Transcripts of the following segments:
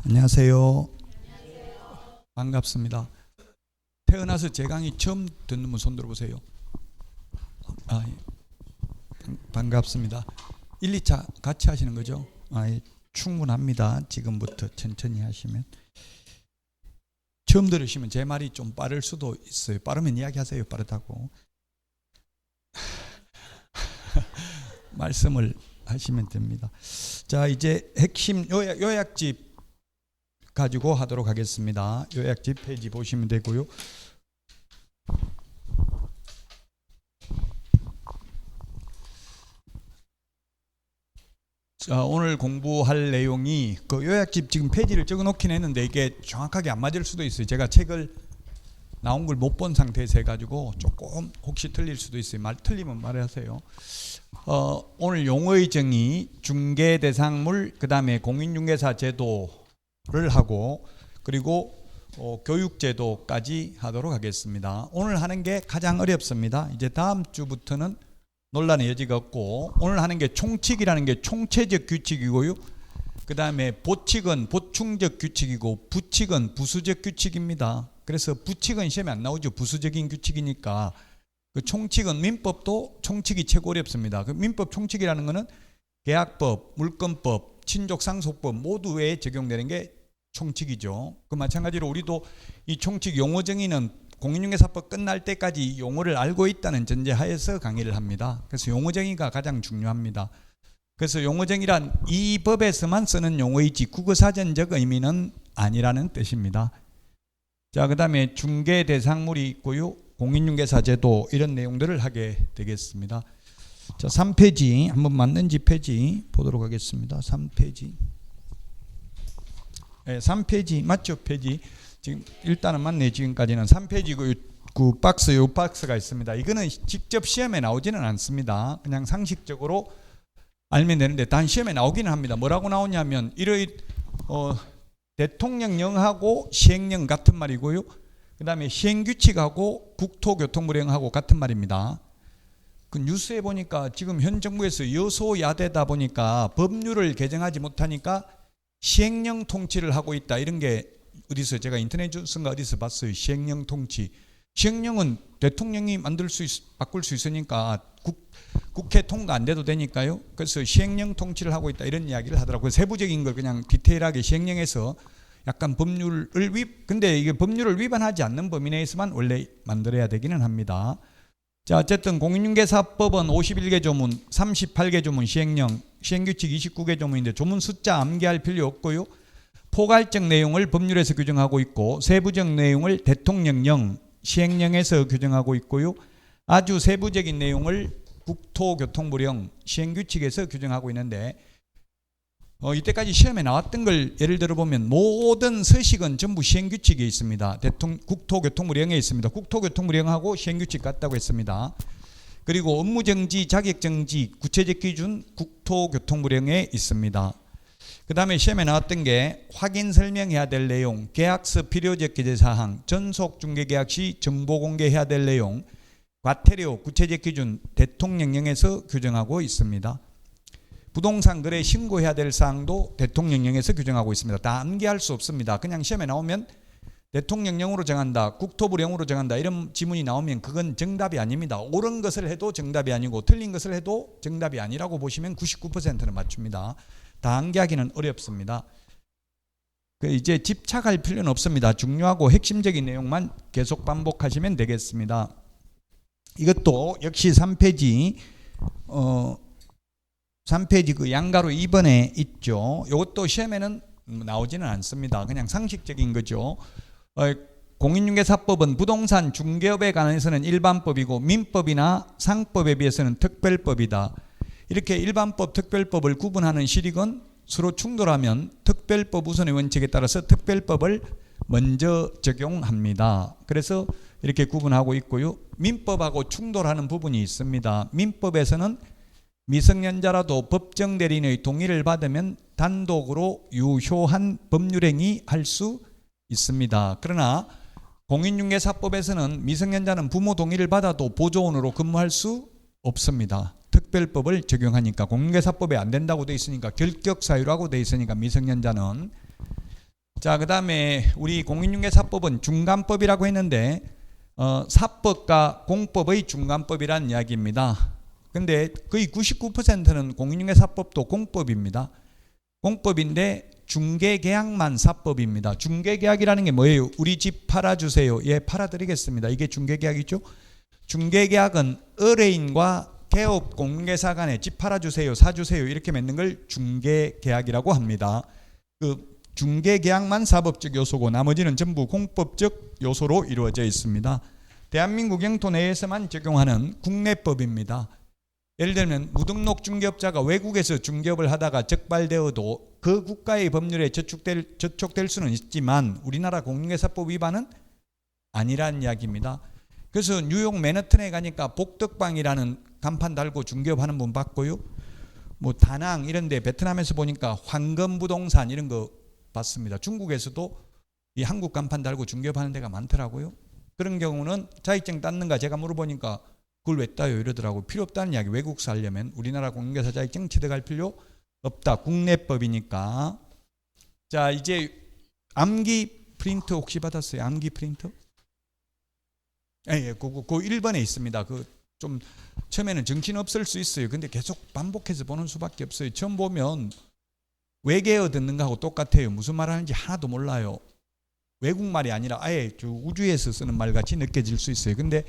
안녕하세요. 반갑습니다. 태어나서 제 강의 처음 듣는 분 손 들어보세요. 반갑습니다. 1, 2차 같이 하시는 거죠? 충분합니다. 지금부터 천천히 하시면. 처음 들으시면 제 말이 좀 빠를 수도 있어요. 빠르면 이야기하세요. 빠르다고. 말씀을 하시면 됩니다. 자, 이제 핵심 요약집 가지고 하도록 하겠습니다. 요약집 페이지 보시면 되고요. 자, 오늘 공부할 내용이 그 요약집 지금 페이지를 적어 놓긴 했는데 이게 정확하게 안 맞을 수도 있어요. 제가 책을 나온 걸 못 본 상태에서 해가지고 조금 혹시 틀릴 수도 있어요. 틀리면 말하세요. 오늘 용어의 정의, 중개대상물, 그 다음에 공인중개사 제도를 하고 그리고 교육제도까지 하도록 하겠습니다. 오늘 하는 게 가장 어렵습니다. 이제 다음 주부터는 논란의 여지가 없고, 오늘 하는 게 총칙이라는 게 총체적 규칙이고요. 그 다음에 보칙은 보충적 규칙이고 부칙은 부수적 규칙입니다. 그래서 부칙은 시험에 안 나오죠. 부수적인 규칙이니까. 그 총칙은 민법도 총칙이 최고 어렵습니다. 그 민법 총칙이라는 거는 계약법, 물권법, 친족상속법 모두에 적용되는 게 총칙이죠. 그 마찬가지로 우리도 이 총칙 용어 정의는 공인중개사법 끝날 때까지 용어를 알고 있다는 전제하에서 강의를 합니다. 그래서 용어 정의가 가장 중요합니다. 그래서 용어 정의란 이 법에서만 쓰는 용어이지 국어사전적 의미는 아니라는 뜻입니다. 자, 그 다음에 중개 대상물이 있고요. 공인중개사 제도 이런 내용들을 하게 되겠습니다. 자, 3페이지 한번 맞는지 페이지 보도록 하겠습니다. 3페이지. 네, 3페이지 맞죠? 페이지. 지금 일단은 맞네. 지금까지는 3페이지 그 박스 요 박스가 있습니다. 이거는 직접 시험에 나오지는 않습니다. 그냥 상식적으로 알면 되는데 단 시험에 나오기는 합니다. 뭐라고 나오냐면 이러이 대통령령하고 시행령 같은 말이고요. 그 다음에 시행규칙하고 국토교통부령하고 같은 말입니다. 그 뉴스에 보니까 지금 현 정부에서 여소야대다 보니까 법률을 개정하지 못하니까 시행령 통치를 하고 있다. 이런 게 어디서 제가 인터넷 뉴스인가 어디서 봤어요. 시행령 통치. 시행령은 대통령이 바꿀 수 있으니까 국회 통과 안 돼도 되니까요. 그래서 시행령 통치를 하고 있다 이런 이야기를 하더라고요. 세부적인 걸 그냥 디테일하게 시행령에서 약간 근데 이게 법률을 위반하지 않는 범위 내에서만 원래 만들어야 되기는 합니다. 자, 어쨌든 공인중개사법은 51개 조문, 38개 조문 시행령, 시행규칙 29개 조문인데 조문 숫자 암기할 필요 없고요. 포괄적 내용을 법률에서 규정하고 있고 세부적 내용을 대통령령, 시행령에서 규정하고 있고요. 아주 세부적인 내용을 국토교통부령, 시행규칙에서 규정하고 있는데 이때까지 시험에 나왔던 걸 예를 들어보면 모든 서식은 전부 시행규칙에 있습니다. 국토교통부령에 있습니다. 국토교통부령하고 시행규칙 같다고 했습니다. 그리고 업무정지, 자격정지, 구체적 기준 국토교통부령에 있습니다. 그 다음에 시험에 나왔던 게 확인 설명해야 될 내용, 계약서 필요적 기재사항, 전속중개계약 시 정보 공개해야 될 내용, 과태료, 구체적 기준 대통령령에서 규정하고 있습니다. 부동산 거래 신고해야 될 사항도 대통령령에서 규정하고 있습니다. 다 암기할 수 없습니다. 그냥 시험에 나오면 대통령령으로 정한다, 국토부령으로 정한다 이런 지문이 나오면 그건 정답이 아닙니다. 옳은 것을 해도 정답이 아니고 틀린 것을 해도 정답이 아니라고 보시면 99%는 맞춥니다. 다 암기하기는 어렵습니다. 이제 집착할 필요는 없습니다. 중요하고 핵심적인 내용만 계속 반복하시면 되겠습니다. 이것도 역시 3페이지 3페이지 그 양가로 2번에 있죠. 이것도 시험에는 나오지는 않습니다. 그냥 상식적인 거죠. 공인중개사법은 부동산 중개업에 관해서는 일반법이고 민법이나 상법에 비해서는 특별법이다. 이렇게 일반법, 특별법을 구분하는 실익은 서로 충돌하면 특별법 우선의 원칙에 따라서 특별법을 먼저 적용합니다. 그래서 이렇게 구분하고 있고요. 민법하고 충돌하는 부분이 있습니다. 민법에서는 미성년자라도 법정 대리인의 동의를 받으면 단독으로 유효한 법률행위 할 수 있습니다. 그러나 공인중개사법에서는 미성년자는 부모 동의를 받아도 보조원으로 근무할 수 없습니다. 특별법을 적용하니까 공인중개사법에 안 된다고 돼 있으니까 결격 사유라고 돼 있으니까 미성년자는 자, 그 다음에 우리 공인중개사법은 중간법이라고 했는데 사법과 공법의 중간법이라는 이야기입니다. 근데 거의 99%는 공인중개사법도 공법입니다. 공법인데 중개계약만 사법입니다. 중개계약이라는 게 뭐예요? 우리 집 팔아주세요. 예, 팔아드리겠습니다. 이게 중개계약이죠. 중개계약은 의뢰인과 개업 공인중개사 간에 집 팔아주세요, 사주세요 이렇게 맺는 걸 중개계약이라고 합니다. 그 중개계약만 사법적 요소고 나머지는 전부 공법적 요소로 이루어져 있습니다. 대한민국 영토 내에서만 적용하는 국내법입니다. 예를 들면 무등록 중개업자가 외국에서 중개업을 하다가 적발되어도 그 국가의 법률에 저촉될 수는 있지만 우리나라 공인중개사법 위반은 아니라는 이야기입니다. 그래서 뉴욕 맨해튼에 가니까 복덕방이라는 간판 달고 중개업하는 분 봤고요. 뭐 다낭 이런 데 베트남에서 보니까 황금부동산 이런 거 봤습니다. 중국에서도 이 한국 간판 달고 중개업하는 데가 많더라고요. 그런 경우는 자격증 땄는가 제가 물어보니까 그걸 왜 따요 이러더라고요. 필요 없다는 이야기. 외국서 하려면 우리나라 공인중개사 자격증 취득할 필요 없다. 국내법이니까. 자, 이제 암기 프린트 혹시 받았어요? 암기 프린트? 예, 그 1번에 있습니다. 그 좀 처음에는 정신 없을 수 있어요. 근데 계속 반복해서 보는 수밖에 없어요. 처음 보면 외계어 듣는 거하고 똑같아요. 무슨 말 하는지 하나도 몰라요. 외국말이 아니라 아예 우주에서 쓰는 말 같이 느껴질 수 있어요. 근데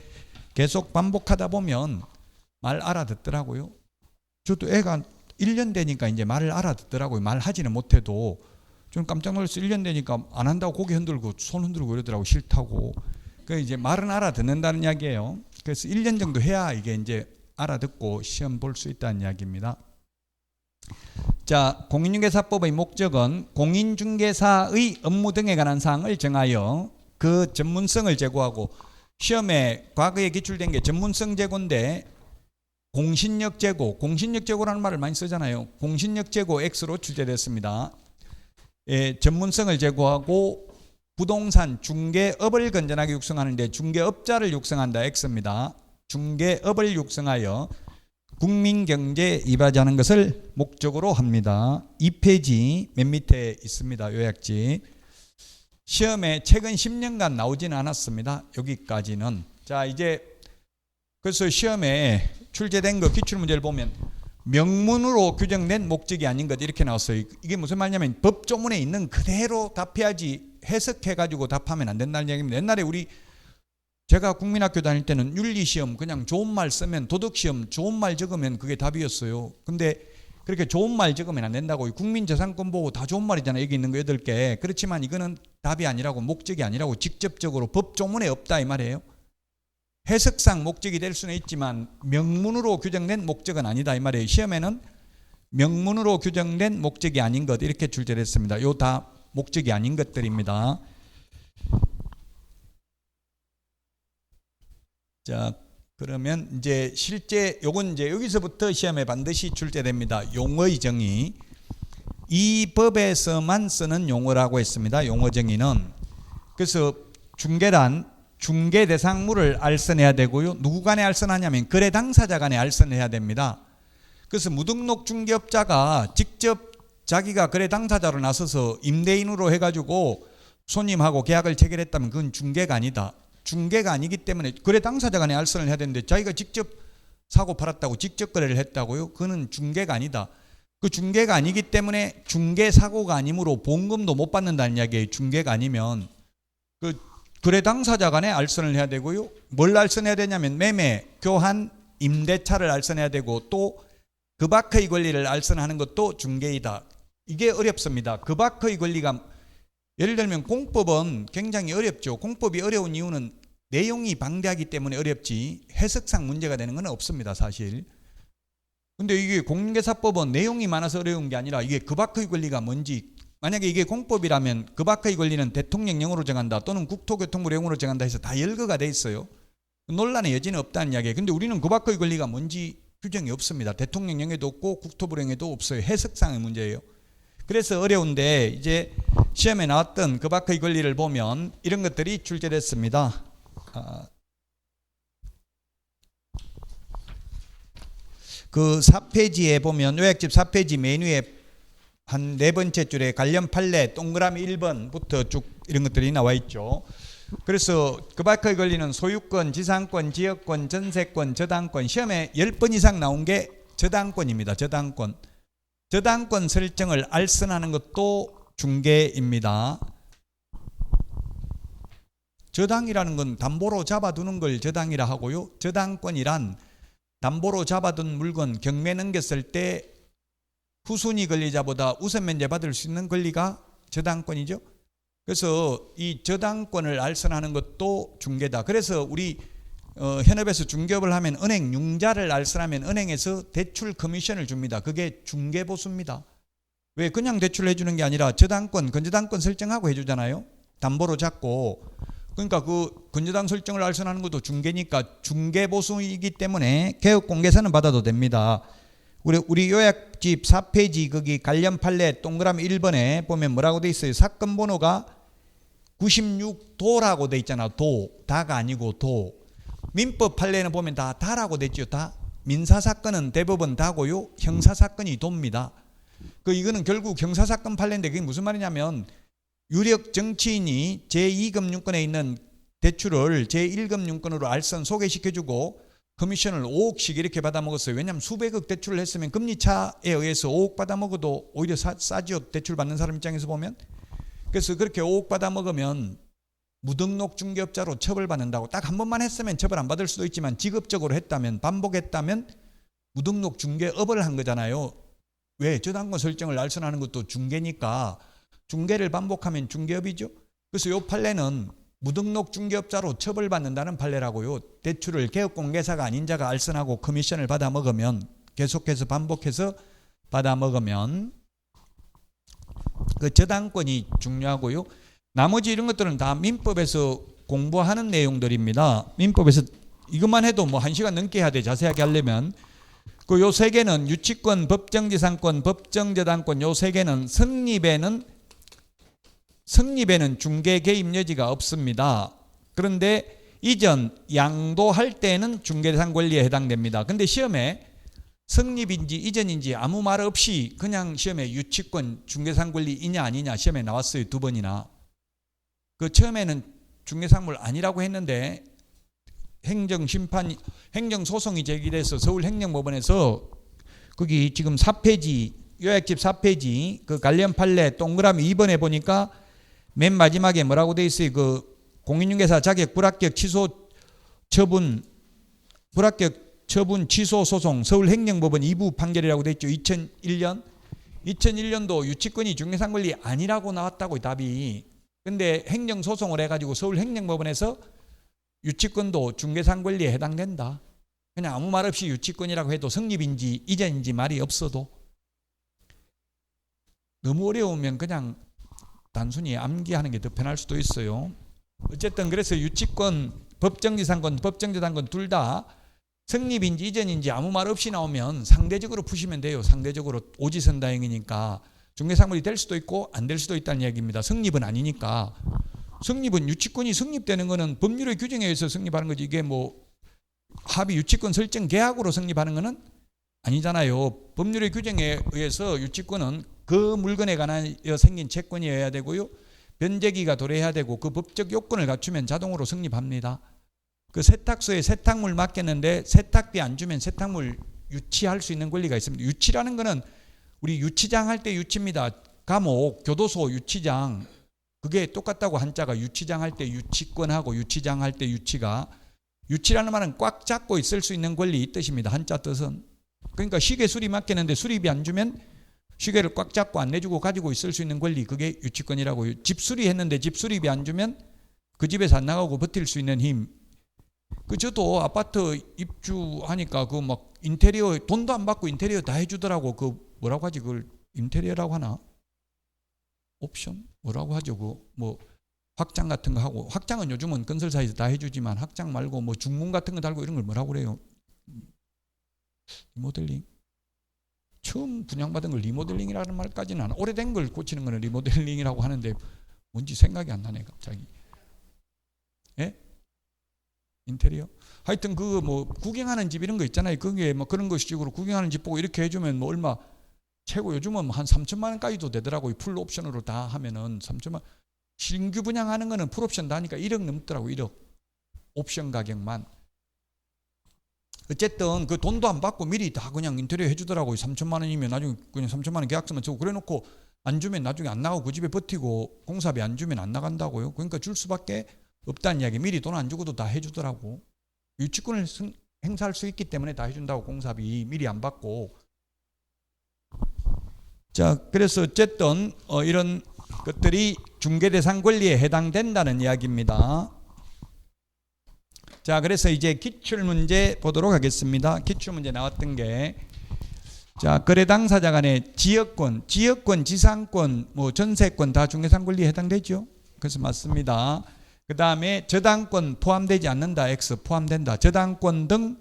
계속 반복하다 보면 말 알아듣더라고요. 저도 애가 1년 되니까 이제 말을 알아듣더라고요. 말하지는 못해도 좀 깜짝 놀랐어요. 1년 되니까 안 한다고 고개 흔들고 손 흔들고 이러더라고요. 싫다고. 그 이제 말은 알아듣는다는 이야기예요. 그래서 1년 정도 해야 이게 이제 알아듣고 시험 볼 수 있다는 이야기입니다. 자, 공인중개사법의 목적은 공인중개사의 업무 등에 관한 사항을 정하여 그 전문성을 제고하고 시험에 과거에 기출된 게 전문성 제고인데 공신력 제고, 공신력 제고라는 말을 많이 쓰잖아요. 공신력 제고 X로 출제됐습니다. 예, 전문성을 제고하고 부동산 중개업을 건전하게 육성하는데 중개업자를 육성한다 X입니다. 중개업을 육성하여 국민경제에 이바지하는 것을 목적으로 합니다. 2페이지 맨 밑에 있습니다. 요약지. 시험에 최근 10년간 나오지는 않았습니다. 여기까지는. 자, 이제 그래서 시험에 출제된 거 기출문제를 보면 명문으로 규정된 목적이 아닌 것 이렇게 나왔어요. 이게 무슨 말이냐면 법조문에 있는 그대로 답해야지 해석해가지고 답하면 안 된다는 얘기입니다. 옛날에 제가 국민학교 다닐 때는 윤리시험 그냥 좋은 말 쓰면 도덕시험 좋은 말 적으면 그게 답이었어요. 근데 그렇게 좋은 말 적으면 안 된다고. 국민재산권 보고 다 좋은 말이잖아요. 여기 있는 거 8개. 그렇지만 이거는 답이 아니라고 목적이 아니라고 직접적으로 법조문에 없다 이 말이에요. 해석상 목적이 될 수는 있지만 명문으로 규정된 목적은 아니다 이 말이에요. 시험에는 명문으로 규정된 목적이 아닌 것 이렇게 출제됐습니다. 요 다 목적이 아닌 것들입니다. 자, 그러면 이제 실제 요건 이제 여기서부터 시험에 반드시 출제됩니다. 용어의 정의. 이 법에서만 쓰는 용어라고 했습니다. 용어 정의는. 그래서 중개란 중개 대상물을 알선해야 되고요. 누구 간에 알선하냐면 거래 당사자 간에 알선해야 됩니다. 그래서 무등록 중개업자가 직접 자기가 거래 당사자로 나서서 임대인으로 해가지고 손님하고 계약을 체결했다면 그건 중개가 아니다. 중개가 아니기 때문에 거래 당사자 간에 알선을 해야 되는데 자기가 직접 사고 팔았다고 직접 거래를 했다고요? 그거는 중개가 아니다. 그 중개가 아니기 때문에 중개 사고가 아니므로 보험금도 못 받는다는 이야기예요. 중개가 아니면 그 거래 당사자 간에 알선을 해야 되고요. 뭘 알선해야 되냐면 매매, 교환, 임대차를 알선해야 되고 또 그 밖의 권리를 알선하는 것도 중개이다. 이게 어렵습니다. 그 밖의 권리가 예를 들면 공법은 굉장히 어렵죠. 공법이 어려운 이유는 내용이 방대하기 때문에 어렵지 해석상 문제가 되는 건 없습니다. 사실. 근데 이게 공인중개사법은 내용이 많아서 어려운 게 아니라 이게 그 밖의 권리가 뭔지 만약에 이게 공법이라면 그 밖의 권리는 대통령령으로 정한다 또는 국토교통부령으로 정한다 해서 다 열거가 돼 있어요. 논란의 여지는 없다는 이야기예요. 근데 우리는 그 밖의 권리가 뭔지 규정이 없습니다. 대통령령에도 없고 국토부령에도 없어요. 해석상의 문제예요. 그래서 어려운데 이제 시험에 나왔던 그 밖의 권리를 보면 이런 것들이 출제됐습니다. 그 4페이지에 보면 요약집 4페이지 메뉴에 한 네 번째 줄에 관련 판례 동그라미 1번부터 쭉 이런 것들이 나와 있죠. 그래서 그 밖에 걸리는 소유권, 지상권, 지역권, 전세권, 저당권, 시험에 10번 이상 나온 게 저당권입니다. 저당권. 저당권 설정을 알선하는 것도 중개입니다. 저당이라는 건 담보로 잡아두는 걸 저당이라 하고요. 저당권이란 담보로 잡아둔 물건 경매 넘겼을 때 후순위 권리자보다 우선 면제 받을 수 있는 권리가 저당권이죠. 그래서 이 저당권을 알선하는 것도 중개다. 그래서 우리 현업에서 중개업을 하면 은행 융자를 알선하면 은행에서 대출 커미션을 줍니다. 그게 중개보수입니다. 왜 그냥 대출을 해주는 게 아니라 저당권, 건저당권 설정하고 해주잖아요. 담보로 잡고. 그러니까 그 건저당 설정을 알선하는 것도 중개니까 중개보수이기 때문에 개업공개서는 받아도 됩니다. 우리 요약집 4페이지 거기 관련 판례 동그라미 1번에 보면 뭐라고 돼 있어요? 사건 번호가 96도라고 돼 있잖아. 도. 다가 아니고 도. 민법 판례는 보면 다 다라고 돼 있죠. 다. 민사사건은 대법원 다고요. 형사사건이 도입니다. 이거는 결국 형사사건 판례인데 그게 무슨 말이냐면 유력 정치인이 제2금융권에 있는 대출을 제1금융권으로 알선 소개시켜주고 커미션을 5억씩 이렇게 받아먹었어요. 왜냐하면 수백억 대출을 했으면 금리차에 의해서 5억 받아먹어도 오히려 싸지요. 대출 받는 사람 입장에서 보면. 그래서 그렇게 5억 받아먹으면 무등록 중개업자로 처벌받는다고. 딱 한 번만 했으면 처벌 안 받을 수도 있지만 직업적으로 했다면 반복했다면 무등록 중개업을 한 거잖아요. 왜? 저당권 설정을 알선하는 것도 중개니까 중개를 반복하면 중개업이죠. 그래서 이 판례는 무등록 중개업자로 처벌받는다는 판례라고요. 대출을 개업공개사가 아닌 자가 알선하고 커미션을 받아먹으면 계속해서 반복해서 받아먹으면 그 저당권이 중요하고요. 나머지 이런 것들은 다 민법에서 공부하는 내용들입니다. 민법에서 이것만 해도 뭐 1시간 넘게 해야 돼. 자세하게 하려면. 요 세 개는 유치권, 법정지상권, 법정저당권 요 세 개는 성립에는 중개 개입 여지가 없습니다. 그런데 이전, 양도할 때는 중개대상 권리에 해당됩니다. 근데 시험에 성립인지 이전인지 아무 말 없이 그냥 시험에 유치권, 중개대상 권리이냐 아니냐 시험에 나왔어요. 2번이나. 처음에는 중개상물 아니라고 했는데 행정소송이 제기돼서 서울행정법원에서 거기 지금 4페이지 요약집 4페이지 그 관련 판례 동그라미 2번에 보니까 맨 마지막에 뭐라고 돼 있어요? 공인중개사 자격 불합격 처분 취소 소송 서울행정법원 2부 판결이라고 돼 있죠. 2001년도 유치권이 중개상 권리 아니라고 나왔다고 답이. 근데 행정소송을 해가지고 서울행정법원에서 유치권도 중개상 권리에 해당된다. 그냥 아무 말 없이 유치권이라고 해도 성립인지 이전인지 말이 없어도. 너무 어려우면 그냥 단순히 암기하는 게 더 편할 수도 있어요. 어쨌든 그래서 유치권, 법정지상권, 법정저당권 둘 다 성립인지 이전인지 아무 말 없이 나오면 상대적으로 푸시면 돼요. 상대적으로 오지선다행이니까 중개상물이 될 수도 있고 안 될 수도 있다는 이야기입니다. 성립은 아니니까. 성립은 유치권이 성립되는 거는 법률의 규정에 의해서 성립하는 거지. 이게 뭐 합의 유치권 설정 계약으로 성립하는 거는 아니잖아요. 법률의 규정에 의해서 유치권은 그 물건에 관하여 생긴 채권이어야 되고요. 변제기가 도래해야 되고 그 법적 요건을 갖추면 자동으로 성립합니다. 세탁소에 세탁물 맡겼는데 세탁비 안 주면 세탁물 유치할 수 있는 권리가 있습니다. 유치라는 거는 우리 유치장 할 때 유치입니다. 감옥, 교도소 유치장 그게 똑같다고. 한자가 유치장 할 때 유치권하고 유치장 할 때 유치가. 유치라는 말은 꽉 잡고 있을 수 있는 권리 이 뜻입니다. 한자 뜻은. 그러니까 시계 수리 맡겼는데 수리비 안 주면 시계를 꽉 잡고 안 내주고 가지고 있을 수 있는 권리 그게 유치권이라고요. 집 수리했는데 집 수리비 안 주면 그 집에서 안 나가고 버틸 수 있는 힘. 저도 아파트 입주하니까 막 인테리어 돈도 안 받고 인테리어 다 해주더라고. 뭐라고 하지? 그걸 인테리어라고 하나? 옵션? 뭐라고 하죠? 뭐 확장 같은 거 하고. 확장은 요즘은 건설사에서 다 해주지만 확장 말고 뭐 중문 같은 거 달고 이런 걸 뭐라고 그래요? 리모델링? 처음 분양받은 걸 리모델링이라는 말까지는 안. 오래된 걸 고치는 거는 리모델링이라고 하는데 뭔지 생각이 안 나네 갑자기. 예? 인테리어? 하여튼 뭐 구경하는 집 이런 거 있잖아요. 그게 뭐 그런 거 식으로 구경하는 집 보고 이렇게 해주면 뭐 얼마 최고 요즘은 한 3천만 원까지도 되더라고요. 풀 옵션으로 다 하면은 3천만. 신규 분양하는 거는 풀 옵션 다 하니까 1억 넘더라고. 1억 옵션 가격만. 어쨌든 그 돈도 안 받고 미리 다 그냥 인테리어 해주더라고요. 3천만 원이면 나중에 그냥 3천만 원 계약서만 쓰고 그래놓고 안 주면 나중에 안 나가고 그 집에 버티고 공사비 안 주면 안 나간다고요. 그러니까 줄 수밖에 없다는 이야기. 미리 돈 안 주고도 다 해주더라고. 유치권을 행사할 수 있기 때문에 다 해준다고. 공사비 미리 안 받고. 자, 그래서 어쨌든 이런 것들이 중개대상 권리에 해당된다는 이야기입니다. 자, 그래서 이제 기출문제 보도록 하겠습니다. 기출문제 나왔던 게, 자, 거래 당사자 간의 지역권, 지상권, 뭐 전세권 다 중개상 권리에 해당되죠. 그래서 맞습니다. 그 다음에 저당권 포함되지 않는다. X 포함된다. 저당권 등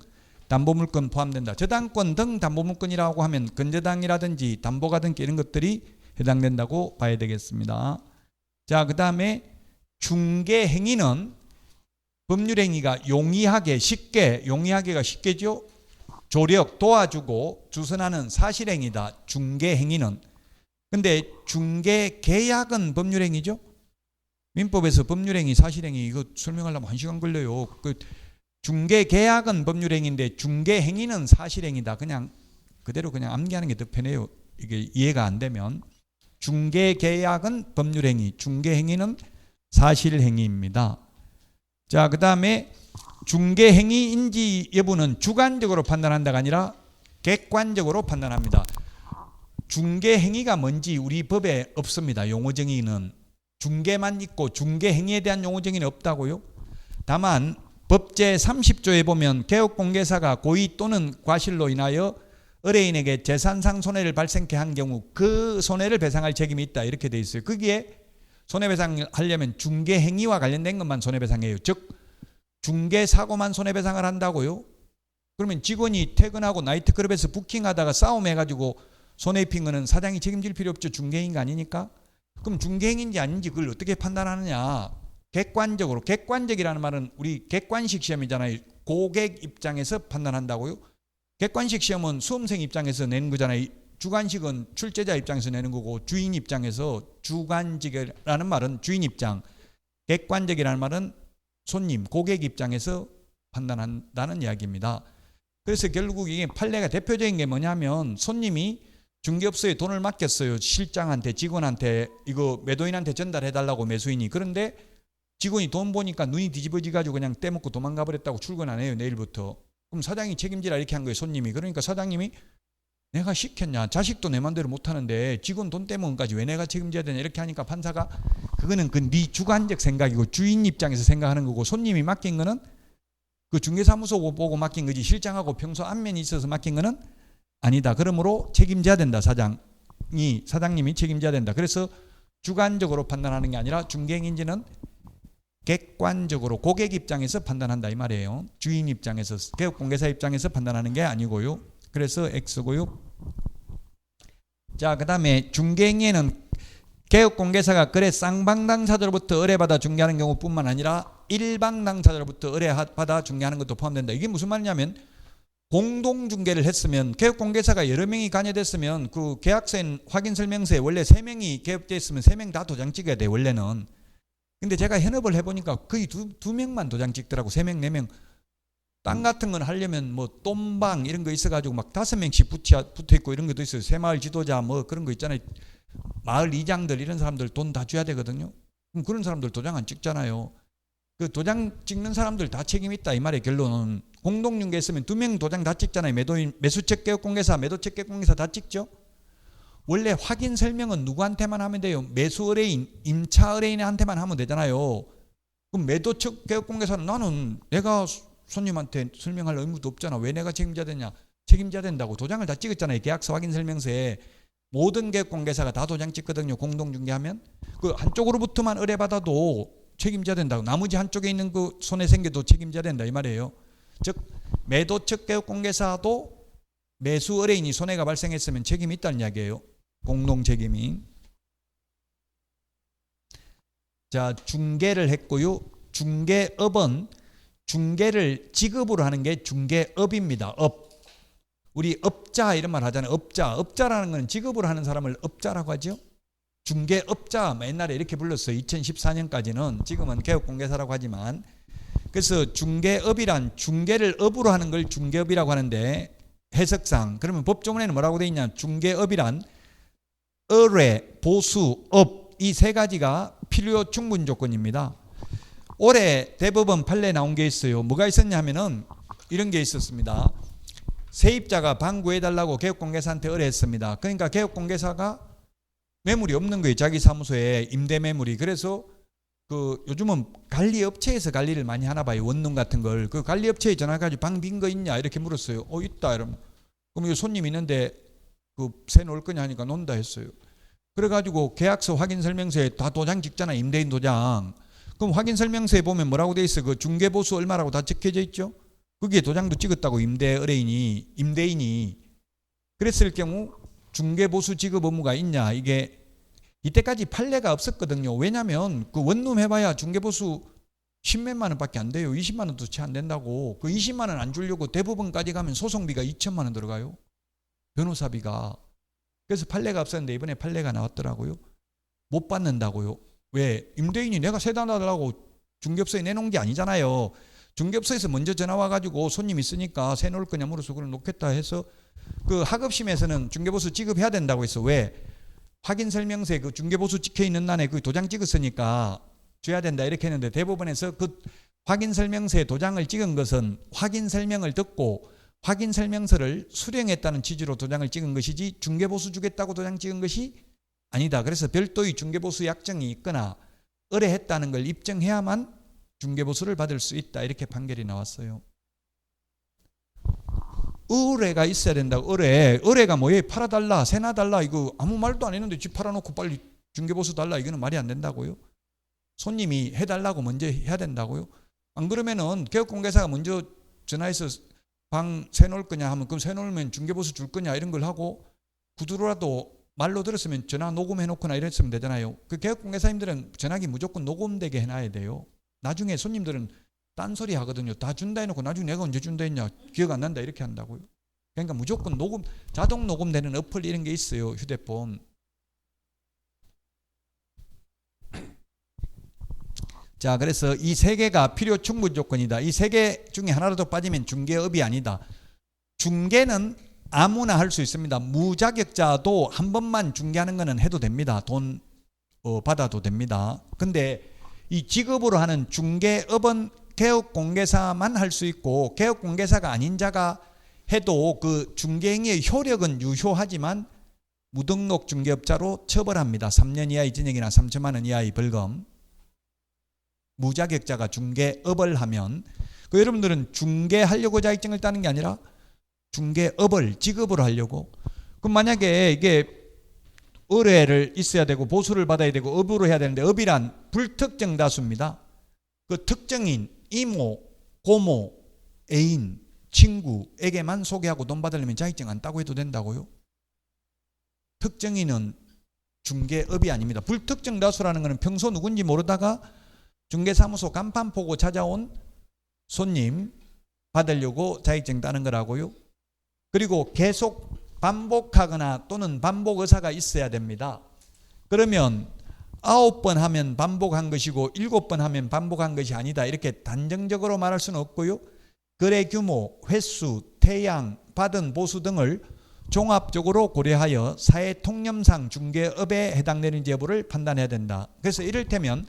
담보물권 포함된다. 저당권 등 담보물권이라고 하면 건저당이라든지 담보가등기 이런 것들이 해당된다고 봐야 되겠습니다. 자, 그 다음에 중개행위는 법률행위가 용이하게 쉽게, 용이하게가 쉽게죠. 조력, 도와주고 주선하는 사실행위다. 중개행위는. 근데 중개계약은 법률행위죠. 민법에서 법률행위, 사실행위 이거 설명하려면 1시간 걸려요. 그 중개계약은 법률행위인데 중개행위는 사실행위다. 그냥 그대로 그냥 암기하는 게 더 편해요. 이게 이해가 안 되면. 중개계약은 법률행위, 중개행위는 사실행위입니다. 자, 그 다음에 중개행위인지 여부는 주관적으로 판단한다가 아니라 객관적으로 판단합니다. 중개행위가 뭔지 우리 법에 없습니다. 용어 정의는. 중개만 있고 중개행위에 대한 용어 정의는 없다고요. 다만 법 제30조에 보면 개업공개사가 고의 또는 과실로 인하여 의뢰인에게 재산상 손해를 발생케 한 경우 그 손해를 배상할 책임이 있다. 이렇게 돼 있어요. 거기에 손해배상을 하려면 중개행위와 관련된 것만 손해배상해요. 즉 중개사고만 손해배상을 한다고요. 그러면 직원이 퇴근하고 나이트클럽에서 부킹하다가 싸움해가지고 손해 입힌 거는 사장이 책임질 필요 없죠. 중개행위가 아니니까. 그럼 중개행위인지 아닌지 그걸 어떻게 판단하느냐. 객관적으로. 객관적이라는 말은 우리 객관식 시험이잖아요. 고객 입장에서 판단한다고요. 객관식 시험은 수험생 입장에서 내는 거잖아요. 주관식은 출제자 입장에서 내는 거고, 주인 입장에서, 주관직이라는 말은 주인 입장, 객관적이라는 말은 손님, 고객 입장에서 판단한다는 이야기입니다. 그래서 결국 이게 판례가 대표적인 게 뭐냐면, 손님이 중개업소에 돈을 맡겼어요. 실장한테, 직원한테, 이거 매도인한테 전달해달라고, 매수인이. 그런데 직원이 돈 보니까 눈이 뒤집어지가지고 그냥 떼먹고 도망가 버렸다고, 출근 안 해요, 내일부터. 그럼 사장이 책임지라 이렇게 한 거예요, 손님이. 그러니까 사장님이 내가 시켰냐, 자식도 내 맘대로 못하는데 직원 돈 떼먹은 까지 왜 내가 책임져야 되냐, 이렇게 하니까 판사가 그거는 그 네 주관적 생각이고 주인 입장에서 생각하는 거고, 손님이 맡긴 거는 그 중개사무소 보고 맡긴 거지 실장하고 평소 안면이 있어서 맡긴 거는 아니다. 그러므로 책임져야 된다. 사장님이 책임져야 된다. 그래서 주관적으로 판단하는 게 아니라 중개행위인지는 객관적으로 고객 입장에서 판단한다 이 말이에요. 주인 입장에서, 개업공개사 입장에서 판단하는 게 아니고요. 그래서 X고요. 자, 그 다음에 중개행위에는 개업공개사가 거래 쌍방당사자로부터 의뢰받아 중개하는 경우뿐만 아니라 일방당사자로부터 의뢰받아 중개하는 것도 포함된다. 이게 무슨 말이냐면, 공동중개를 했으면, 개업공개사가 여러 명이 관여됐으면 그 계약서엔 확인설명서에 원래 3명이 개업되어 있으면 3명 다 도장 찍어야 돼, 원래는. 근데 제가 현업을 해보니까 거의 두 명만 도장 찍더라고. 3명, 4명. 땅 같은 건 하려면 뭐 똠방 이런 거 있어가지고 막 5명씩 붙어 있고 이런 것도 있어요. 새마을 지도자 뭐 그런 거 있잖아요. 마을 이장들 이런 사람들 돈 다 줘야 되거든요. 그럼 그런 사람들 도장 안 찍잖아요. 그 도장 찍는 사람들 다 책임 있다 이 말의 결론은. 공동중개 했으면 2명 도장 다 찍잖아요. 매도인, 매수책 개업공개사, 매도책 개업공개사 다 찍죠. 원래 확인 설명은 누구한테만 하면 돼요? 매수 의뢰인, 임차 의뢰인한테만 하면 되잖아요. 그럼 매도책 개업공개사는 나는 내가 손님한테 설명할 의무도 없잖아. 왜 내가 책임져야 되냐? 책임져야 된다고. 도장을 다 찍었잖아요. 계약서 확인 설명서에. 모든 개업공개사가 다 도장 찍거든요. 공동중개하면. 그 한쪽으로부터만 의뢰받아도 책임져야 된다고. 나머지 한쪽에 있는 그 손해 생겨도 책임져야 된다 이 말이에요. 즉 매도측 개업공개사도 매수 의뢰인이 손해가 발생했으면 책임이 있다는 이야기예요. 공동책임이. 자, 중개를 했고요. 중개업은 중개를 직업으로 하는 게 중개업입니다. 우리 업자 이런 말 하잖아요. 업자라는 건 직업으로 하는 사람을 업자라고 하죠. 중개업자 옛날에 이렇게 불렀어요. 2014년까지는. 지금은 개업공개사라고 하지만. 그래서 중개업이란 중개를 업으로 하는 걸 중개업이라고 하는데 해석상 그러면 법조문에는 뭐라고 되어 있냐. 중개업이란 의뢰, 보수, 업 이 세 가지가 필요 충분 조건입니다. 올해 대법원 판례 나온 게 있어요. 뭐가 있었냐 하면은 이런 게 있었습니다. 세입자가 방 구해달라고 개업공개사한테 의뢰했습니다. 그러니까 개업공개사가 매물이 없는 거예요. 자기 사무소에 임대 매물이. 그래서 그 요즘은 관리업체에서 관리를 많이 하나 봐요. 원룸 같은 걸. 그 관리업체에 전화해가지고 방 빈 거 있냐 이렇게 물었어요. 있다 이러면. 그럼 이 손님 있는데 그 새 놓을 거냐 하니까 논다 했어요. 그래가지고 계약서 확인설명서에 다 도장 찍잖아. 임대인 도장. 그럼 확인설명서에 보면 뭐라고 돼 있어? 그 중개보수 얼마라고 다 적혀져 있죠. 거기에 도장도 찍었다고 임대인이. 그랬을 경우 중개보수 지급 의무가 있냐. 이게 이때까지 판례가 없었거든요. 왜냐하면 그 원룸 해봐야 중개보수 10몇만 원밖에 안 돼요. 20만 원도 채 안 된다고. 그 20만 원 안 주려고 대법원까지 가면 소송비가 2천만 원 들어가요. 변호사비가. 그래서 판례가 없었는데 이번에 판례가 나왔더라고요. 못 받는다고요. 왜? 임대인이 내가 세단하려고 중개업소에 내놓은 게 아니잖아요. 중개업소에서 먼저 전화 와가지고 손님 있으니까 새 놓을 거냐 물어서 그걸 놓겠다 해서 그 하급심에서는 중개보수 지급해야 된다고 했어. 왜? 확인설명서에 그 중개보수 찍혀 있는 난에 그 도장 찍었으니까 줘야 된다 이렇게 했는데 대법원에서 그 확인설명서에 도장을 찍은 것은 확인설명을 듣고 확인설명서를 수령했다는 취지로 도장을 찍은 것이지 중개보수 주겠다고 도장 찍은 것이 아니다. 그래서 별도의 중개보수 약정이 있거나 의뢰했다는 걸 입증해야만 중개보수를 받을 수 있다. 이렇게 판결이 나왔어요. 의뢰가 있어야 된다고. 의뢰가 뭐예요? 팔아달라, 세나달라 이거 아무 말도 안 했는데 집 팔아놓고 빨리 중개보수 달라 이거는 말이 안 된다고요. 손님이 해달라고 먼저 해야 된다고요. 안 그러면은 개업공개사가 먼저 전화해서 방 새 놓을 거냐 하면 그럼 새 놓으면 중개보수 줄 거냐 이런 걸 하고 구두로라도 말로 들었으면 전화 녹음해놓거나 이랬으면 되잖아요. 그 개업공개사님들은 전화기 무조건 녹음되게 해놔야 돼요. 나중에 손님들은 딴소리 하거든요. 다 준다 해놓고 나중에 내가 언제 준다 했냐 기억 안 난다 이렇게 한다고요. 그러니까 무조건 녹음, 자동 녹음되는 어플 이런 게 있어요. 휴대폰. 자, 그래서 이 세 개가 필요 충분 조건이다. 이 세 개 중에 하나라도 빠지면 중개업이 아니다. 중개는 아무나 할 수 있습니다. 무자격자도 한 번만 중개하는 거는 해도 됩니다. 돈 받아도 됩니다. 근데 이 직업으로 하는 중개업은 개업공개사만 할 수 있고 개업공개사가 아닌 자가 해도 그 중개행위의 효력은 유효하지만 무등록 중개업자로 처벌합니다. 3년 이하의 징역이나 3천만 원 이하의 벌금. 무자격자가 중개업을 하면 여러분들은 중개하려고 자격증을 따는 게 아니라 중개업을 직업으로 하려고. 그럼 만약에 이게 의뢰를 있어야 되고 보수를 받아야 되고 업으로 해야 되는데 업이란 불특정 다수입니다. 그 특정인, 이모, 고모, 애인, 친구에게만 소개하고 돈 받으려면 자격증 안 따고 해도 된다고요? 특정인은 중개업이 아닙니다. 불특정 다수라는 것은 평소 누군지 모르다가 중개사무소 간판 보고 찾아온 손님 받으려고 자격증 따는 거라고요. 그리고 계속 반복하거나 또는 반복 의사가 있어야 됩니다. 그러면 9번 하면 반복한 것이고 7번 하면 반복한 것이 아니다. 이렇게 단정적으로 말할 수는 없고요. 거래 규모, 횟수, 태양, 받은 보수 등을 종합적으로 고려하여 사회 통념상 중개업에 해당되는지 여부를 판단해야 된다. 그래서 이를테면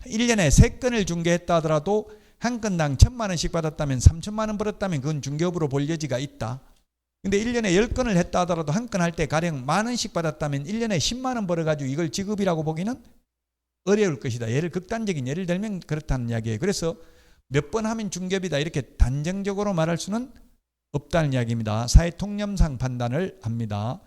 1년에 3건을 중개했다 하더라도 한 건당 1,000만 원씩 받았다면 3천만 원 벌었다면 그건 중개업으로 볼 여지가 있다. 근데 1년에 10건을 했다 하더라도 한 건 할 때 가령 만 원씩 받았다면 1년에 10만 원 벌어가지고 이걸 직업이라고 보기는 어려울 것이다. 극단적인 예를 들면 그렇다는 이야기예요. 그래서 몇 번 하면 중개업이다 이렇게 단정적으로 말할 수는 없다는 이야기입니다. 사회 통념상 판단을 합니다.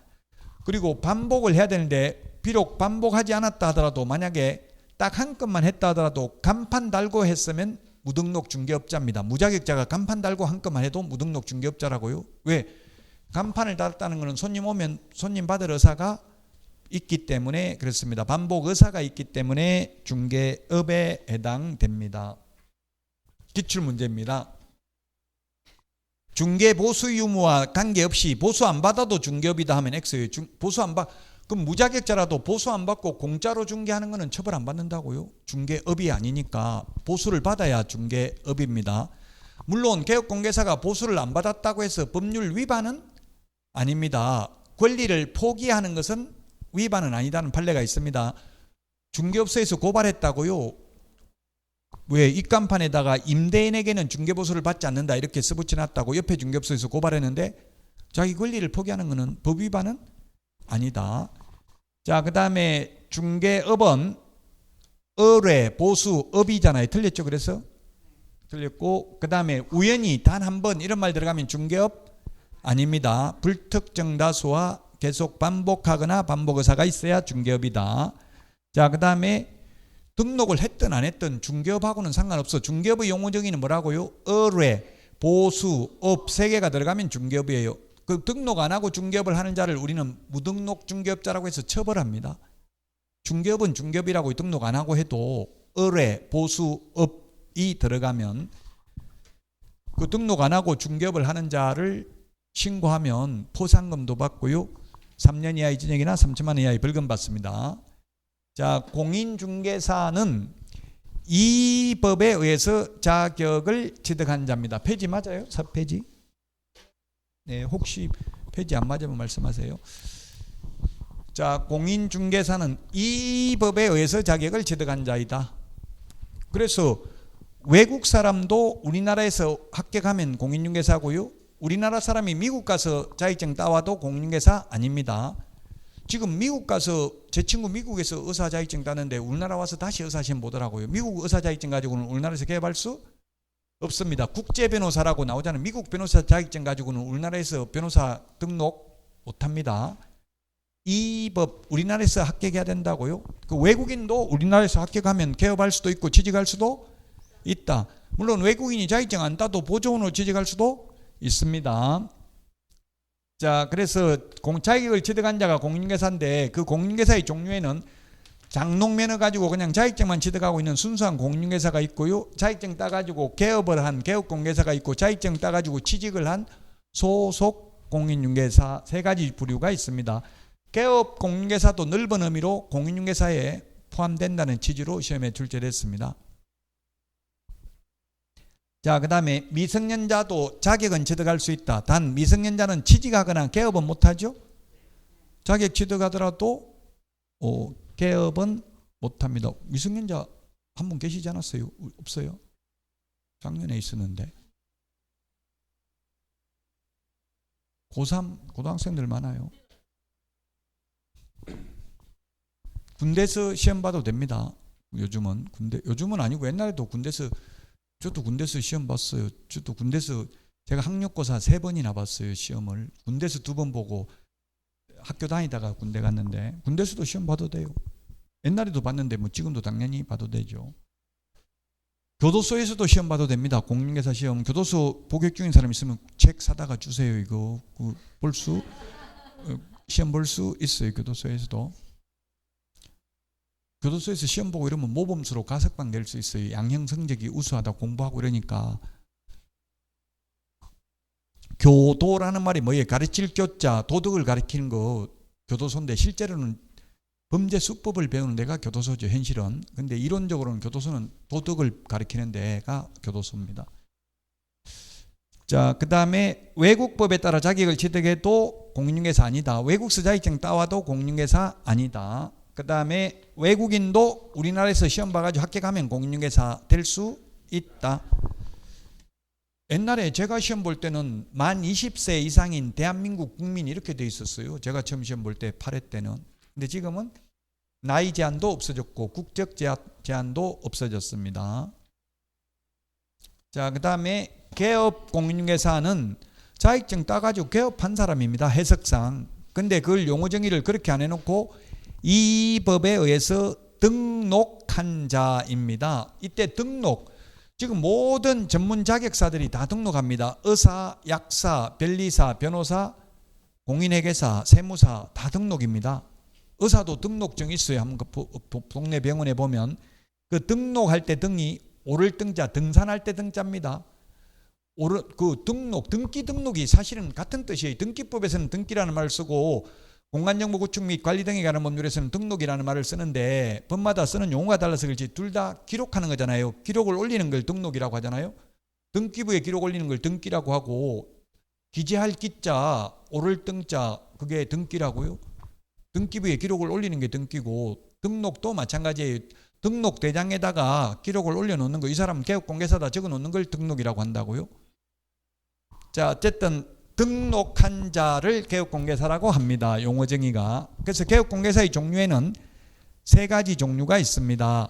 그리고 반복을 해야 되는데 비록 반복하지 않았다 하더라도 만약에 딱 한 건만 했다 하더라도 간판 달고 했으면 무등록 중개업자입니다. 무자격자가 간판 달고 한 건만 해도 무등록 중개업자라고요. 왜? 간판을 달았다는 것은 손님 오면 손님 받을 의사가 있기 때문에 그렇습니다. 반복 의사가 있기 때문에 중개업에 해당됩니다. 기출문제입니다. 중개 보수 유무와 관계없이 보수 안 받아도 중개업이다 하면 X예요. 보수 안 받, 그럼 무자격자라도 보수 안 받고 공짜로 중개하는 거는 처벌 안 받는다고요. 중개업이 아니니까 보수를 받아야 중개업입니다. 물론 개업공개사가 보수를 안 받았다고 해서 법률 위반은 아닙니다. 권리를 포기하는 것은 위반은 아니다는 판례가 있습니다. 중개업소에서 고발했다고요. 왜 입간판에다가 임대인에게는 중개보수를 받지 않는다 이렇게 써붙여놨다고 옆에 중개업소에서 고발했는데 자기 권리를 포기하는 것은 법 위반은 아니다. 자, 그 다음에 중개업은 의뢰, 보수, 업이잖아요. 틀렸죠? 그래서 틀렸고, 그 다음에 우연히 단 한 번 이런 말 들어가면 중개업 아닙니다. 불특정 다수와 계속 반복하거나 반복 의사가 있어야 중개업이다. 자, 그 다음에 등록을 했든 안 했든 중개업하고는 상관없어. 중개업의 용어 정의는 뭐라고요? 의뢰, 보수, 업 세 개가 들어가면 중개업이에요. 그 등록 안 하고 중개업을 하는 자를 우리는 무등록 중개업자라고 해서 처벌합니다. 중개업은 중개업이라고 등록 안 하고 해도 의뢰, 보수, 업이 들어가면 그 등록 안 하고 중개업을 하는 자를 신고하면 포상금도 받고요. 3년 이하의 징역이나 3천만 원 이하의 벌금 받습니다. 자, 공인중개사는 이 법에 의해서 자격을 취득한 자입니다. 폐지 맞아요? 4폐지? 네, 혹시 폐지 안 맞으면 말씀하세요. 자, 공인중개사는 이 법에 의해서 자격을 취득한 자이다. 그래서 외국 사람도 우리나라에서 합격하면 공인중개사고요. 우리나라 사람이 미국 가서 자격증 따와도 공인중개사 아닙니다. 지금 미국 가서 제 친구 미국에서 의사 자격증 따는데 우리나라 와서 다시 의사 시험 보더라고요. 미국 의사 자격증 가지고는 우리나라에서 개업할 수 없습니다. 국제 변호사라고 나오잖아요. 미국 변호사 자격증 가지고는 우리나라에서 변호사 등록 못합니다. 이 법 우리나라에서 합격해야 된다고요. 그 외국인도 우리나라에서 합격하면 개업할 수도 있고 취직할 수도 있다. 물론 외국인이 자격증 안 따도 보조원으로 취직할 수도 있습니다. 자, 그래서 자격을 취득한 자가 공인중개사인데 그 공인중개사의 종류에는 장롱면허 가지고 그냥 자격증만 취득하고 있는 순수한 공인중개사가 있고요. 자격증 따가지고 개업을 한 개업공개사가 있고 자격증 따가지고 취직을 한 소속 공인중개사 세 가지 부류가 있습니다. 개업공인중개사도 넓은 의미로 공인중개사에 포함된다는 취지로 시험에 출제됐습니다. 자, 그 다음에 미성년자도 자격은 취득할 수 있다. 단 미성년자는 취직하거나 개업은 못하죠. 자격 취득하더라도 개업은 못합니다. 미성년자 한 분 계시지 않았어요? 없어요? 작년에 있었는데. 고3 고등학생들 많아요. 군대에서 시험 봐도 됩니다. 요즘은 아니고 옛날에도 저도 군대에서 시험 봤어요. 저도 군대에서 제가 학력고사 3번이나 봤어요. 시험을. 군대에서 2번 보고 학교 다니다가 군대 갔는데 군대에서도 시험 봐도 돼요. 옛날에도 봤는데 뭐 지금도 당연히 봐도 되죠. 교도소에서도 시험 봐도 됩니다. 공인중개사 시험. 교도소 복역 중인 사람 있으면 책 사다가 주세요. 이거 시험 볼 수 있어요. 교도소에서도. 교도소에서 시험 보고 이러면 모범수로 가석방 낼 수 있어요. 양형 성적이 우수하다 공부하고 이러니까. 교도라는 말이 뭐예요? 가르칠 교자, 도덕을 가르치는 거 교도소인데 실제로는 범죄 수법을 배우는 데가 교도소죠. 현실은. 근데 이론적으로는 교도소는 도덕을 가르치는 데가 교도소입니다. 자, 그 다음에 외국법에 따라 자격을 취득해도 공인중개사 아니다. 외국서 자격증 따와도 공인중개사 아니다. 그 다음에 외국인도 우리나라에서 시험 봐가지고 합격하면 공인중개사 될 수 있다. 옛날에 제가 시험 볼 때는 만 20세 이상인 대한민국 국민 이렇게 돼 있었어요. 제가 처음 시험 볼 때 8회 때는. 근데 지금은 나이 제한도 없어졌고 국적 제한도 없어졌습니다. 자, 그 다음에 개업 공인중개사는 자격증 따가지고 개업한 사람입니다. 해석상. 근데 그걸 용어 정의를 그렇게 안 해놓고 이 법에 의해서 등록한 자입니다. 이때 등록, 지금 모든 전문 자격사들이 다 등록합니다. 의사, 약사, 변리사, 변호사, 공인회계사, 세무사 다 등록입니다. 의사도 등록증 있어요. 한번 동네 병원에 보면 그 등록할 때 등이 오를 등자, 등산할 때 등자입니다. 그 등기 등록이 사실은 같은 뜻이에요. 등기법에서는 등기라는 말을 쓰고 공간정보 구축 및 관리 등에 관한 법률에서는 등록이라는 말을 쓰는데 법마다 쓰는 용어가 달라서 그렇지 둘 다 기록하는 거잖아요. 기록을 올리는 걸 등록이라고 하잖아요. 등기부에 기록 올리는 걸 등기라고 하고 기재할 기자, 오를 등자 그게 등기라고요. 등기부에 기록을 올리는 게 등기고 등록도 마찬가지예요. 등록 대장에다가 기록을 올려놓는 거, 이 사람은 개업공개사다 적어놓는 걸 등록이라고 한다고요. 자, 어쨌든 등록한 자를 개업공개사라고 합니다. 용어 정의가. 그래서 개업공개사의 종류에는 세 가지 종류가 있습니다.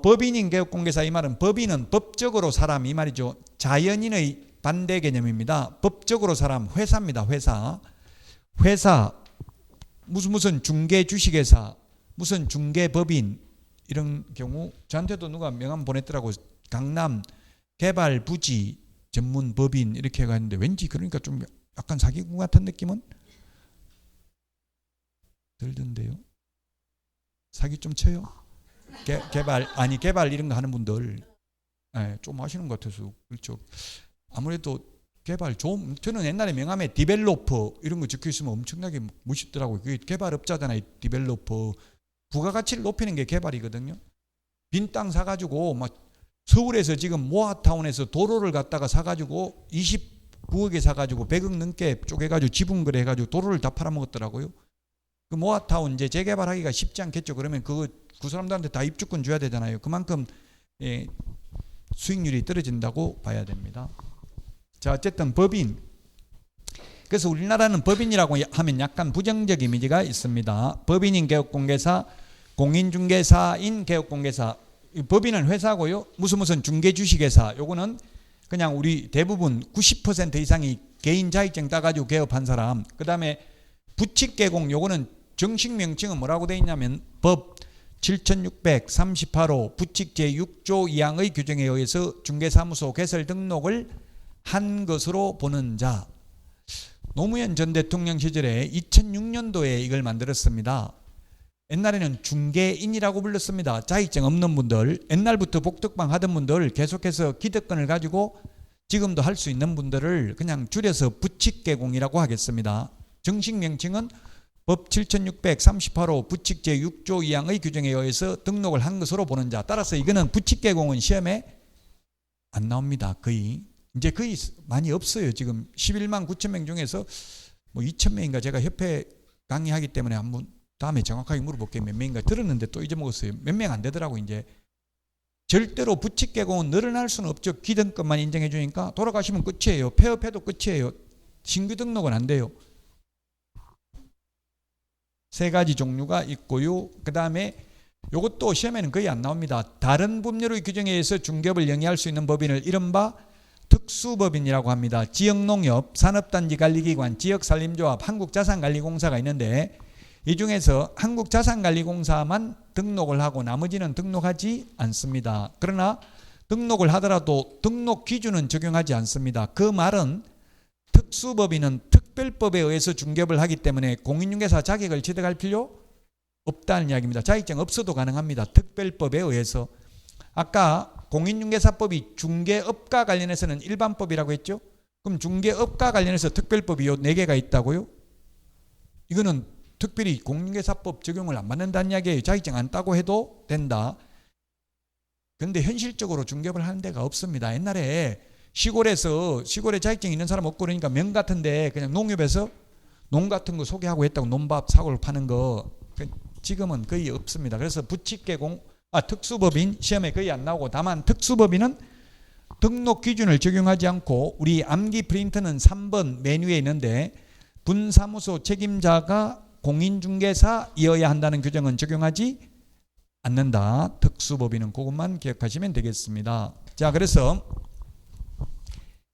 법인인 개업공개사, 이 말은 법인은 법적으로 사람 이 말이죠. 자연인의 반대 개념입니다. 법적으로 사람, 회사입니다. 회사 무슨 중개 주식회사, 무슨 중개 법인 이런 경우 저한테도 누가 명함 보냈더라고. 강남 개발 부지 전문 법인 이렇게 해가는데 왠지 그러니까 좀 약간 사기꾼 같은 느낌은 들던데요. 사기 좀 쳐요. 개발 이런 거 하는 분들 좀 하시는 것 같아서 그렇죠. 아무래도 개발 좀 저는 옛날에 명함에 디벨로퍼 이런 거 적혀 있으면 엄청나게 멋있더라고요. 그게 개발업자잖아요. 디벨로퍼. 부가가치를 높이는 게 개발이거든요. 빈 땅 사가지고 막 서울에서 지금 모아타운에서 도로를 갖다가 사가지고 29억에 사가지고 100억 넘게 쪼개가지고 지분거래 해가지고 도로를 다 팔아먹었더라고요. 그 모아타운 이제 재개발하기가 쉽지 않겠죠. 그러면 그 사람들한테 다 입주권 줘야 되잖아요. 그만큼 수익률이 떨어진다고 봐야 됩니다. 자, 어쨌든 법인. 그래서 우리나라는 법인이라고 하면 약간 부정적 이미지가 있습니다. 법인인 개업공개사, 공인중개사인 개업공개사. 법인은 회사고요. 무슨 중개주식회사. 요거는 그냥 우리 대부분 90% 이상이 개인 자격증 따가지고 개업한 사람. 그 다음에 부칙개공. 요거는 정식 명칭은 뭐라고 되어 있냐면 법 7638호 부칙 제6조 2항의 규정에 의해서 중개사무소 개설 등록을 한 것으로 보는 자. 노무현 전 대통령 시절에 2006년도에 이걸 만들었습니다. 옛날에는 중개인이라고 불렀습니다. 자격증 없는 분들, 옛날부터 복덕방 하던 분들 계속해서 기득권을 가지고 지금도 할 수 있는 분들을 그냥 줄여서 부칙개공이라고 하겠습니다. 정식 명칭은 법 7638호 부칙 제6조 2항의 규정에 의해서 등록을 한 것으로 보는 자. 따라서 이거는 부칙개공은 시험에 안 나옵니다. 거의 많이 없어요. 지금 11만 9천 명 중에서 뭐 2천 명인가 제가 협회 강의하기 때문에 한번 다음에 정확하게 물어볼게요. 몇 명인가 들었는데 또 잊어먹었어요. 몇 명 안 되더라고. 이제 절대로 부칙개공은 늘어날 수는 없죠. 기등급만 인정해 주니까 돌아가시면 끝이에요. 폐업해도 끝이에요. 신규 등록은 안 돼요. 세 가지 종류가 있고요. 그 다음에 이것도 시험에는 거의 안 나옵니다. 다른 법률의 규정에 의해서 중개업을 영위할 수 있는 법인을 이른바 특수법인이라고 합니다. 지역농협, 산업단지관리기관, 지역산림조합, 한국자산관리공사가 있는데 이 중에서 한국자산관리공사만 등록을 하고 나머지는 등록하지 않습니다. 그러나 등록을 하더라도 등록 기준은 적용하지 않습니다. 그 말은 특수법인은 특별법에 의해서 중개업을 하기 때문에 공인중개사 자격을 취득할 필요 없다는 이야기입니다. 자격증 없어도 가능합니다. 특별법에 의해서. 아까 공인중개사법이 중개업과 관련해서는 일반법이라고 했죠. 그럼 중개업과 관련해서 특별법이 요 4개가 있다고요? 이거는 특별히 공인중개사법 적용을 안 받는다는 이야기예요. 자격증 안 따고 해도 된다. 그런데 현실적으로 중개업을 하는 데가 없습니다. 옛날에 시골에 자격증 있는 사람 없고 그러니까 명 같은데 그냥 농협에서 농 같은 거 소개하고 했다고 논밥 사고를 파는 거 지금은 거의 없습니다. 그래서 특수법인 시험에 거의 안 나오고 다만 특수법인은 등록 기준을 적용하지 않고 우리 암기 프린트는 3번 메뉴에 있는데 분사무소 책임자가 공인중개사이어야 한다는 규정은 적용하지 않는다. 특수법인은 그것만 기억하시면 되겠습니다. 자, 그래서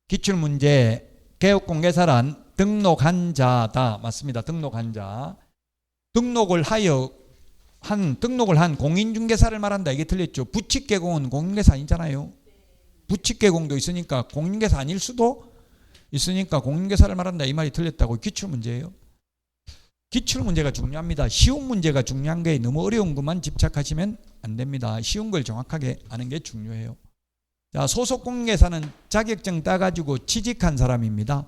기출문제 개업공개사란 등록한 자다. 맞습니다. 등록한 자. 등록을 한 공인중개사를 말한다. 이게 틀렸죠. 부칙개공은 공인중개사 아니잖아요. 부칙개공도 있으니까 공인중개사 아닐 수도 있으니까 공인중개사를 말한다. 이 말이 틀렸다고. 기출문제예요. 기출문제가 중요합니다. 쉬운 문제가 중요한 게 너무 어려운 것만 집착하시면 안 됩니다. 쉬운 걸 정확하게 아는 게 중요해요. 자, 소속공인중개사는 자격증 따가지고 취직한 사람입니다.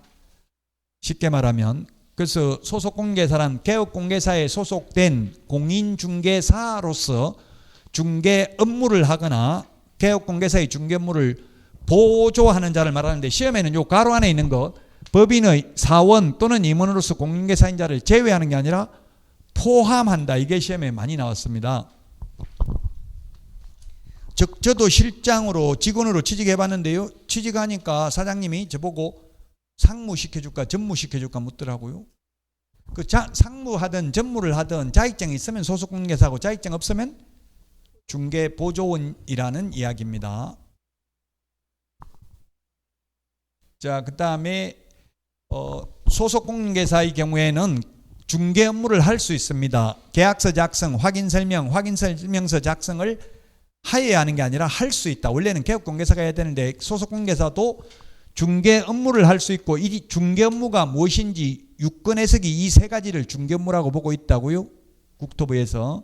쉽게 말하면. 그래서 소속공인중개사란 개업공개사에 소속된 공인중개사로서 중개 업무를 하거나 개업공개사의 중개 업무를 보조하는 자를 말하는데, 시험에는 요 가로 안에 있는 것, 법인의 사원 또는 임원으로서 공인중개사인 자를 제외하는 게 아니라 포함한다. 이게 시험에 많이 나왔습니다. 저도 실장으로 직원으로 취직해봤는데요. 취직하니까 사장님이 저보고 상무 시켜줄까 전무 시켜줄까 묻더라고요. 그 상무하든 전무를 하든 자격증이 있으면 소속공인중개사고 자격증 없으면 중개보조원이라는 이야기입니다. 자, 그 다음에 소속공인중개사의 경우에는 중개 업무를 할 수 있습니다. 계약서 작성, 확인설명, 확인설명서 작성을 하여야 하는 게 아니라 할 수 있다. 원래는 개업공개사가 해야 되는데 소속공인중개사도 중개 업무를 할 수 있고, 이 중개 업무가 무엇인지 유권 해석이 이 세 가지를 중개 업무라고 보고 있다고요. 국토부에서.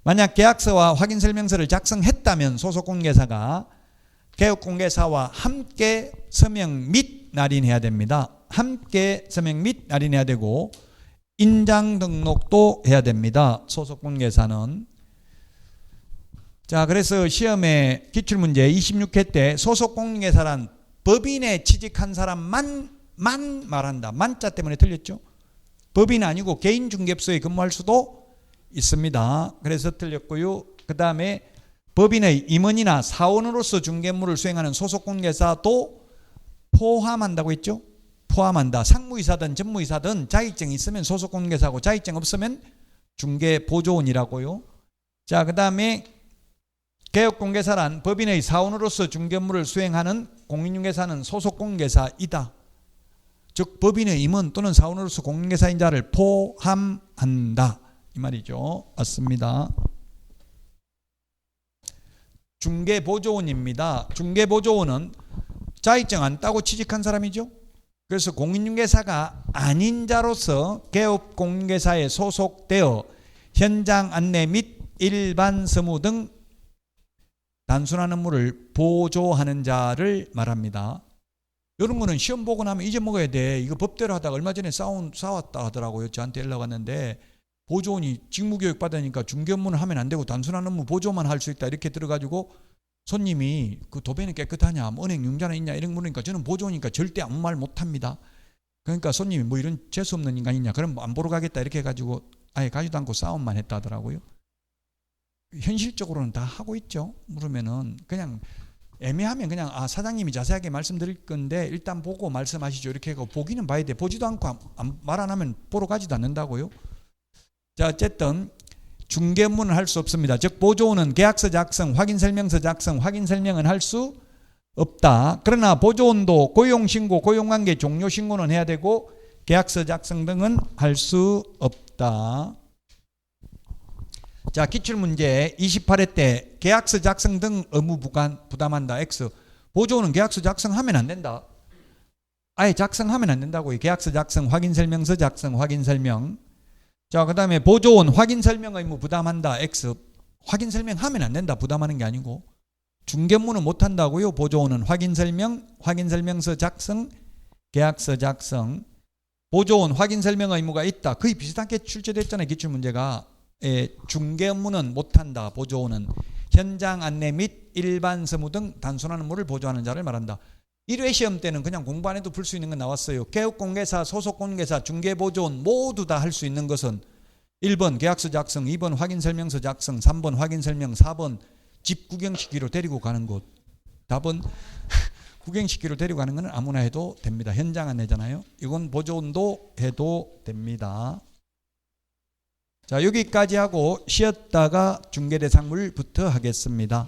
만약 계약서와 확인설명서를 작성했다면 소속공인중개사가 개업공개사와 함께 서명 및 날인해야 됩니다. 함께 서명 및 날인해야 되고 인장 등록도 해야 됩니다. 소속공인중개사는. 자, 그래서 시험에 기출문제 26회 때 소속공인중개사란 법인에 취직한 사람만 말한다. 만자 때문에 틀렸죠. 법인 아니고 개인중개업소에 근무할 수도 있습니다. 그래서 틀렸고요. 그 다음에 법인의 임원이나 사원으로서 중개업무를 수행하는 소속공인중개사도 포함한다고 했죠. 포함한다. 상무이사든 전무이사든 자격증이 있으면 소속공인중개사고 자격증 없으면 중개보조원이라고요. 자, 그 다음에 개업공개사란 법인의 사원으로서 중개업무를 수행하는 공인중개사는 소속공인중개사이다. 즉 법인의 임원 또는 사원으로서 공인중개사인 자를 포함한다. 이 말이죠. 맞습니다. 중개보조원입니다. 중개보조원은 자격증 안 따고 취직한 사람이죠. 그래서 공인중개사가 아닌 자로서 개업공개사에 소속되어 현장 안내 및 일반 서무 등 단순한 업무를 보조하는 자를 말합니다. 이런 거는 시험 보고 나면 잊어먹어야 돼. 이거 법대로 하다가 얼마 전에 싸웠다 하더라고요. 저한테 연락 왔는데 보조원이 직무교육 받으니까 중개업무는 하면 안 되고 단순한 업무 보조만 할 수 있다 이렇게 들어가지고 손님이 그 도배는 깨끗하냐, 뭐 은행 융자는 있냐 이런 거 물으니까 저는 보조원이니까 절대 아무 말 못합니다. 그러니까 손님이 뭐 이런 재수없는 인간이냐, 그럼 안 보러 가겠다 이렇게 해가지고 아예 가지도 않고 싸움만 했다 하더라고요. 현실적으로는 다 하고 있죠. 물으면은 그냥 애매하면 그냥 사장님이 자세하게 말씀드릴 건데 일단 보고 말씀하시죠 이렇게 하고 보기는 봐야 돼. 보지도 않고 말 안 하면 보러 가지도 않는다고요. 자, 어쨌든 중개 업무는 할 수 없습니다. 즉 보조원은 계약서 작성, 확인설명서 작성, 확인설명은 할 수 없다. 그러나 보조원도 고용신고, 고용관계 종료신고는 해야 되고 계약서 작성 등은 할 수 없다. 자, 기출문제 28회 때 계약서 작성 등 의무 부담한다. X. 보조원은 계약서 작성하면 안 된다. 아예 작성하면 안 된다고요. 계약서 작성, 확인설명서 작성, 확인설명. 자, 그 다음에 보조원 확인설명 의무 부담한다. X. 확인설명하면 안 된다. 부담하는 게 아니고. 중개업무는 못한다고요. 보조원은 확인설명, 확인설명서 작성, 계약서 작성. 보조원 확인설명 의무가 있다. 거의 비슷하게 출제됐잖아요. 기출문제가. 중개 업무는 못한다. 보조원은 현장 안내 및 일반 서무 등 단순한 업무를 보조하는 자를 말한다. 1회 시험 때는 그냥 공부 안 해도 풀 수 있는 건 나왔어요. 개업공개사, 소속공개사, 중개보조원 모두 다 할 수 있는 것은 1번 계약서 작성, 2번 확인설명서 작성, 3번 확인설명, 4번 집 구경시키러 데리고 가는 곳. 답은 구경시키러 데리고 가는 건 아무나 해도 됩니다. 현장 안내잖아요. 이건 보조원도 해도 됩니다. 자, 여기까지 하고 쉬었다가 중개대상물부터 하겠습니다.